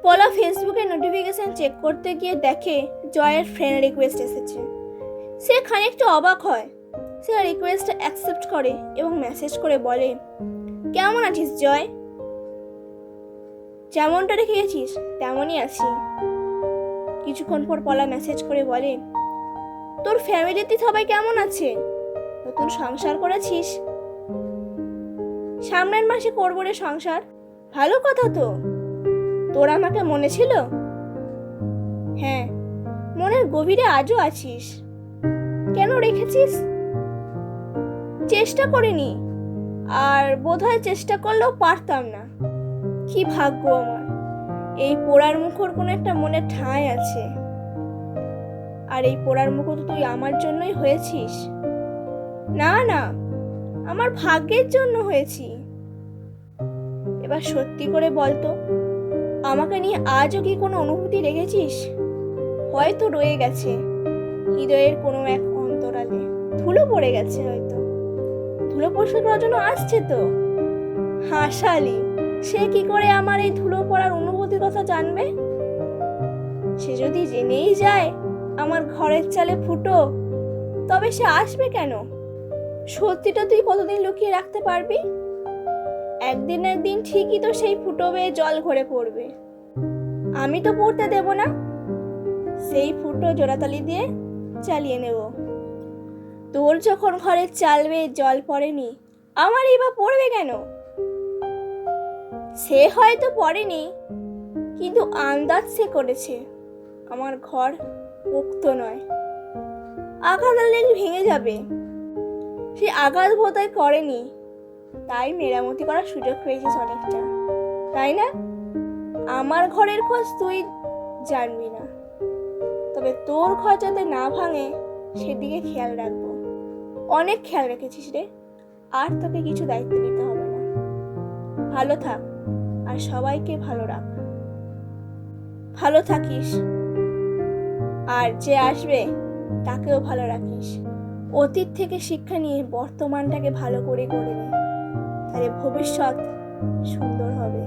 পলা ফেসবুকে notification check করতে গিয়ে দেখে জয়ের ফ্রেন্ড রিকোয়েস্ট এসেছে। সে খানিকটা অবাক হয়। সে রিকোয়েস্টটা অ্যাকসেপ্ট করে এবং মেসেজ করে বলে, কেমন আছিস জয়? যেমনটা রেখে গেছিস তেমনই আছি। কিছুক্ষণ পর পলা মেসেজ করে বলে, তোর ফ্যামিলিতে সবাই কেমন আছে? নতুন সংসার করেছিস? সামনের মাসে করবো রে সংসার। ভালো কথা তো। তোর আমাকে মনে ছিল? হ্যাঁ, মনের গভীরে আজও আছিস। কেন রেখেছিস? চেষ্টা করিনি, আর বোধহয় চেষ্টা করলেও পারতাম না। কি ভাগ্য আমার, এই পোড়ার মুখোর কোনো একটা মনে ঠাঁই আছে। আর এই পোড়ার মুখো তো তুই আমার জন্যই হয়েছিস। না না, আমার ভাগ্যের জন্য হয়েছি। এবার সত্যি করে বলতো, আমাকে নিয়ে আজও কি কোনো অনুভূতি রেখেছিস? হয়তো রয়ে গেছে হৃদয়ের কোনো এক অন্তরালে, ধুলো পড়ে গেছে হয়তো। ধুলো পরিষ্কার জন্য আসছে তো। হাসালি, সে কি করে আমার এই ধুলো পড়ার অনুভূতির কথা জানবে? সে যদি জেনেই যায় আমার ঘরের চালে ফুটো, তবে সে আসবে কেন? সত্যিটা তুই কতদিন লুকিয়ে রাখতে পারবি? একদিন একদিন ঠিকই তো সেই ফুটো বেয়ে জল ঘরে পড়বে। আমি তো পড়তে দেব না। সেই ফুটো জোড়াতালি দিয়ে চালিয়ে নেব। তোর যখন ঘরের চাল বেয়ে জল পড়েনি, আমারই বা পড়বে কেন? সে হয়তো পড়েনি, কিন্তু আন্দাজ সে করেছে আমার ঘর পোক্ত নয়। আঘাত লাগলে ভেঙে যাবে। সে আঘাত বোধহয় করেনি, তাই মেরামতি করার সুযোগ পেয়েছিস অনেকটা, তাই না? আমার ঘরের খোঁজ তুই জানবি না, তবে তোর ঘর যাতে না ভাঙে সেদিকে খেয়াল রাখবো। অনেক খেয়াল রেখেছিস রে, আর তোকে কিছু দায়িত্ব নিতে হবে না। ভালো থাক, আর সবাইকে ভালো রাখ। ভালো থাকিস, আর যে আসবে তাকেও ভালো রাখিস। অতীত থেকে শিক্ষা নিয়ে বর্তমানটাকে ভালো করে গড়ে নে, তাহলে ভবিষ্যৎ সুন্দর হবে।